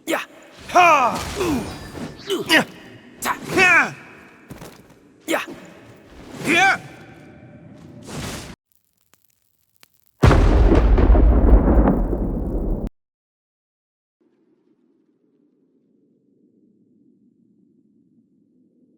Yeah. Ha! Yeah. Ta. Yeah. Yeah. Yeah.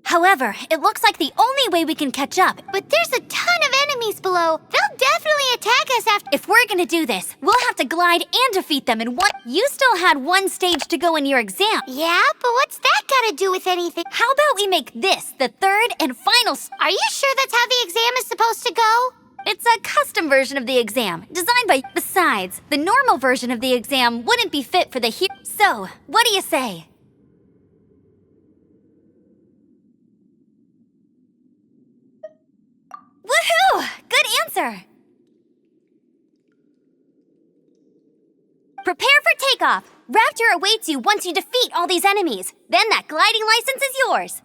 However, it looks like the only way we can catch up. But there's a ton of enemies below. They'll definitely attack us after. If we're gonna do this, we'll have to glide and defeat them in one. You still had one stage to go in your exam. Yeah, but what's that gotta do with anything? How about we make this the third and final? Are you sure that's how the exam is supposed to go? It's a custom version of the exam, designed by. Besides, the normal version of the exam wouldn't be fit for the hero. So, what do you say? Woohoo! Good answer! Prepare for takeoff! Raptor awaits you once you defeat all these enemies. Then that gliding license is yours.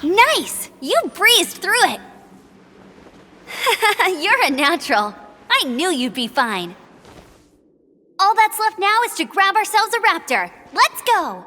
Nice! You breezed through it! You're a natural. I knew you'd be fine. All that's left now is to grab ourselves a raptor. Let's go!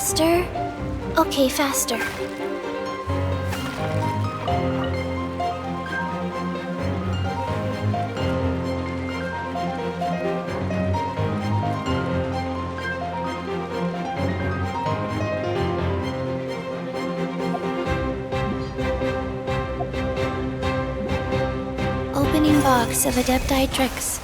Faster? Okay, faster. Opening box of Adepti tricks.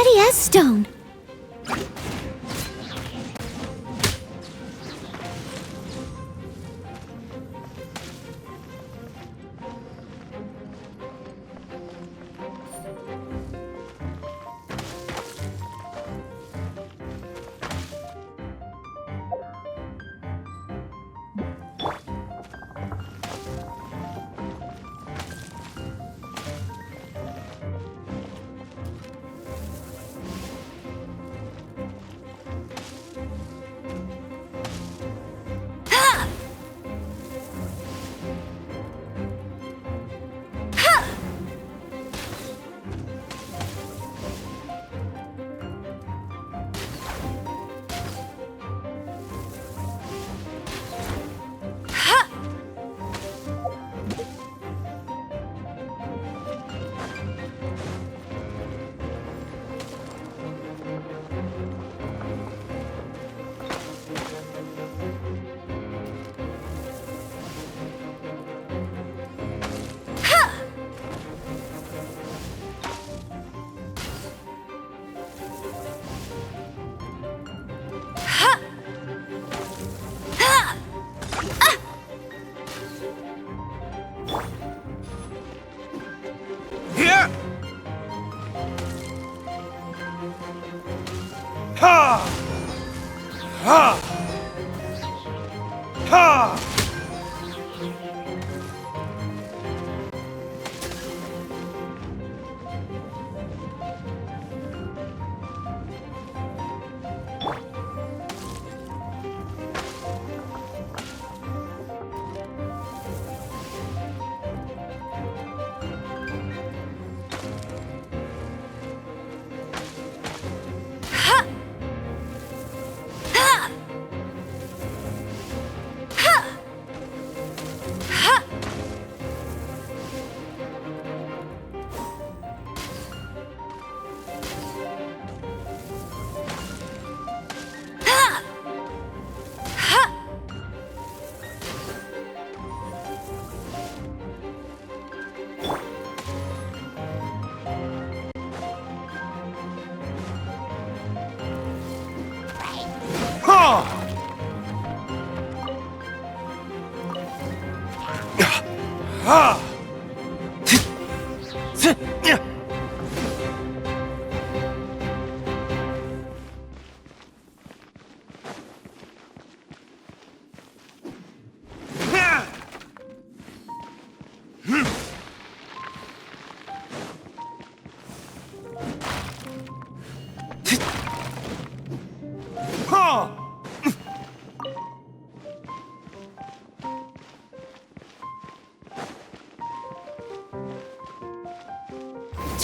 steady as stone. Here! Ha! Ha! Ha! Ha!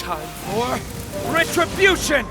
Time for retribution!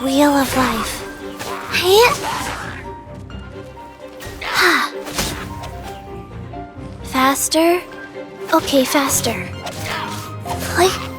wheel of life. Hey. Faster? Okay, faster. Like...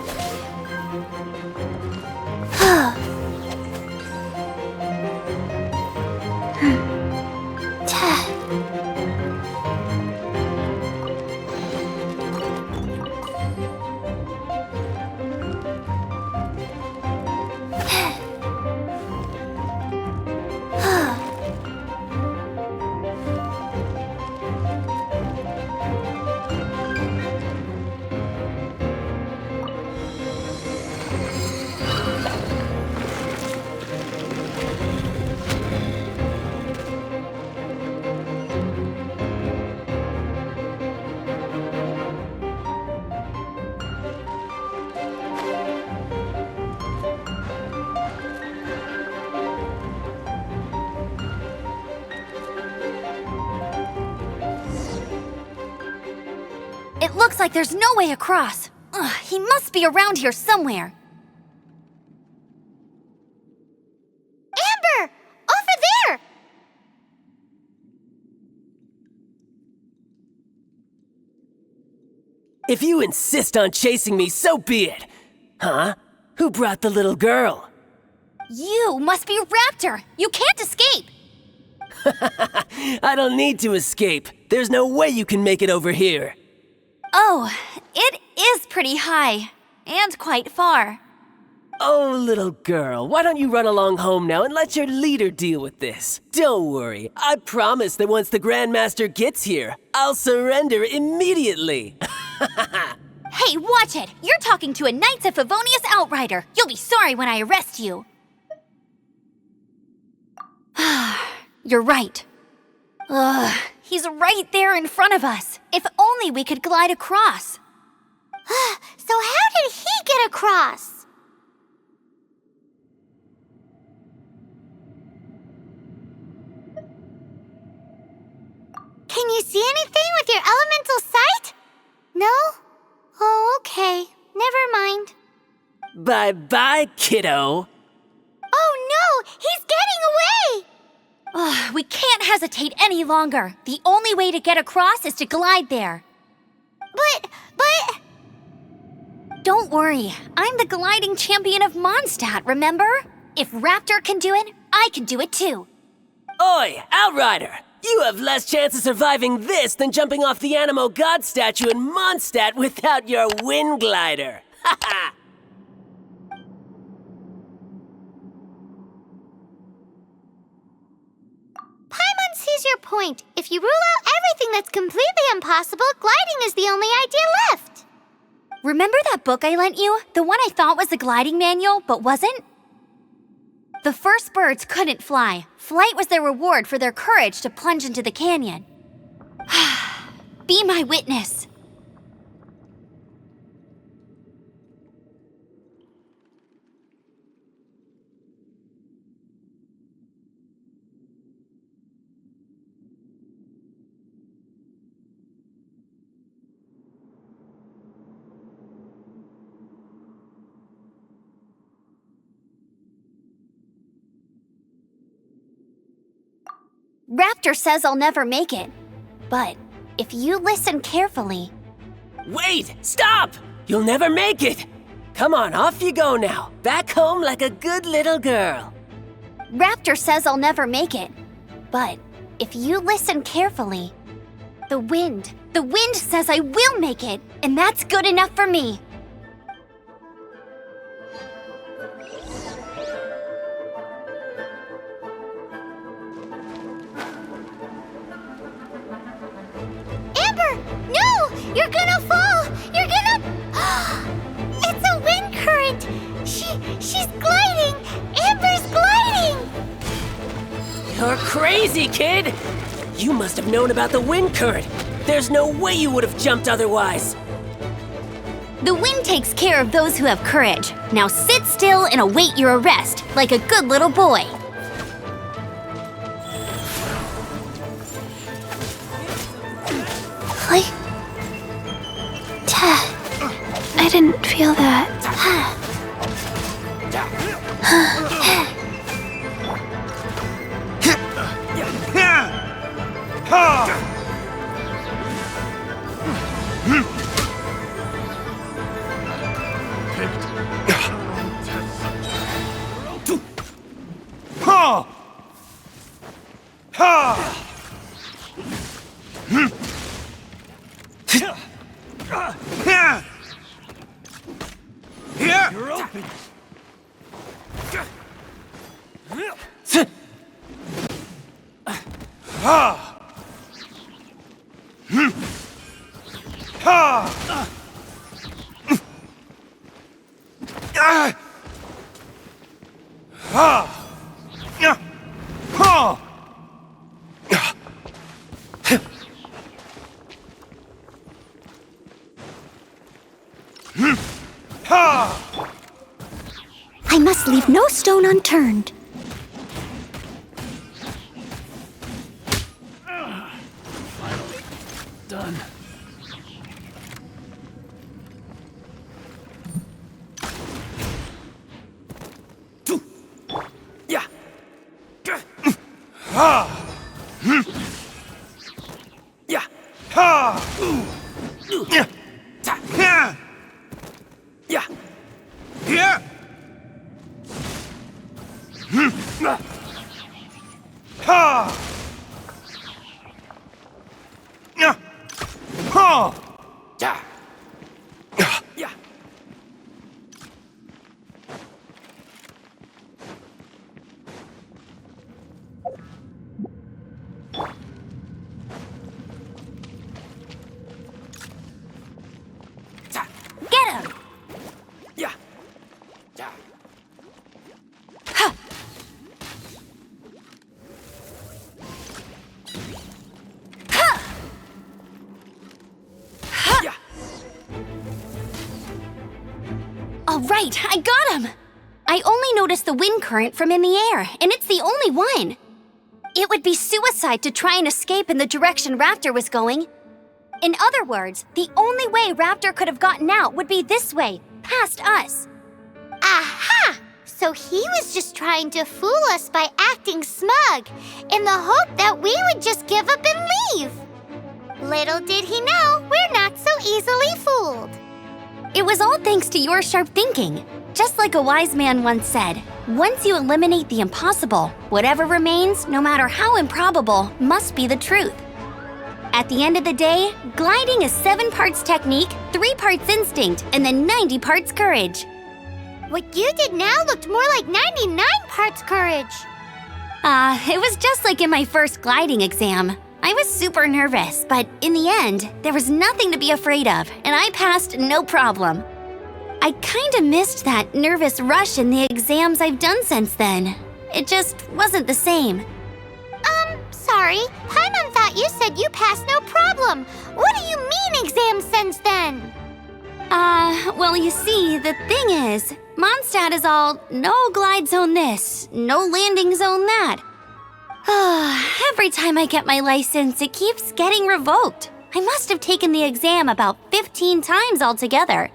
It looks like there's no way across. Ugh, he must be around here somewhere. Amber! Over there! If you insist on chasing me, so be it. Huh? Who brought the little girl? You must be Raptor! You can't escape! I don't need to escape. There's no way you can make it over here. Oh, it is pretty high. And quite far. Oh, little girl, why don't you run along home now and let your leader deal with this? Don't worry, I promise that once the Grandmaster gets here, I'll surrender immediately. Hey, watch it! You're talking to a Knights of Favonius outrider. You'll be sorry when I arrest you. You're right. Ugh, he's right there in front of us. If only we could glide across. So how did he get across? Can you see anything with your elemental sight? No? Oh, okay. Never mind. Bye-bye, kiddo. Oh no! He's getting away! Ugh, we can't hesitate any longer. The only way to get across is to glide there. But... Don't worry. I'm the gliding champion of Mondstadt, remember? If Raptor can do it, I can do it too. Oi, Outrider! You have less chance of surviving this than jumping off the Animo God statue in Mondstadt without your wind glider. Ha ha! Paimon sees your point. If you rule out everything that's completely impossible, gliding is the only idea left. Remember that book I lent you? The one I thought was the gliding manual, but wasn't? The first birds couldn't fly. Flight was their reward for their courage to plunge into the canyon. Be my witness. Raptor says I'll never make it. But if you listen carefully... Wait! Stop! You'll never make it! Come on, off you go now. Back home like a good little girl. Raptor says I'll never make it. But if you listen carefully... The wind says I will make it, and that's good enough for me. You're gonna fall! You're gonna... It's a wind current! She's gliding! Amber's gliding! You're crazy, kid! You must have known about the wind current. There's no way you would have jumped otherwise. The wind takes care of those who have courage. Now sit still and await your arrest, like a good little boy. I didn't feel that. Ha! Ha! Ha! Yeah! Here! You're open. Ha! Ha! Ha! Ha! Ha! I must leave no stone unturned. Done. Yeah. Ha! Yeah. Ha! Yeah. Yeah! Yeah. Here! Ha! Yeah! Ha! Yeah. Yeah. Get him! Yeah. Yeah. Ha! Ha! Ha! Yeah. All right, I got him! I only noticed the wind current from in the air, and it's the only one. It would be suicide to try and escape in the direction Raptor was going. In other words, the only way Raptor could have gotten out would be this way, past us. Aha! So he was just trying to fool us by acting smug, in the hope that we would just give up and leave. Little did he know, we're not so easily fooled. It was all thanks to your sharp thinking. Just like a wise man once said, once you eliminate the impossible, whatever remains, no matter how improbable, must be the truth. At the end of the day, gliding is 7 parts technique, 3 parts instinct, and then 90 parts courage. What you did now looked more like 99 parts courage. It was just like in my first gliding exam. I was super nervous, but in the end, there was nothing to be afraid of, and I passed no problem. I kinda missed that nervous rush in the exams I've done since then. It just wasn't the same. Sorry, Paimon thought you said you passed no problem. What do you mean exam since then? Well, you see, the thing is, Mondstadt is all no glide zone this, no landing zone that. Every time I get my license, it keeps getting revoked. I must have taken the exam about 15 times altogether.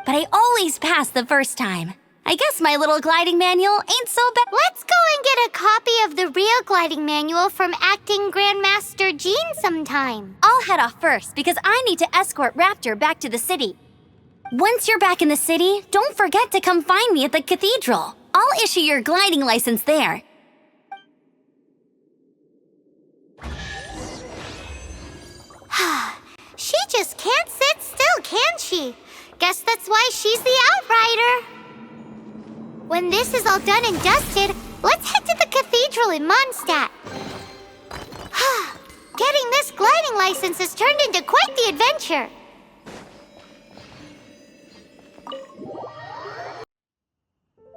But I always pass the first time. I guess my little gliding manual ain't so bad. Let's go and get a copy of the real gliding manual from Acting Grandmaster Jean sometime. I'll head off first because I need to escort Raptor back to the city. Once you're back in the city, don't forget to come find me at the cathedral. I'll issue your gliding license there. She just can't sit still, can she? Guess that's why she's the outrider. When this is all done and dusted, let's head to the cathedral in Mondstadt. Getting this gliding license has turned into quite the adventure.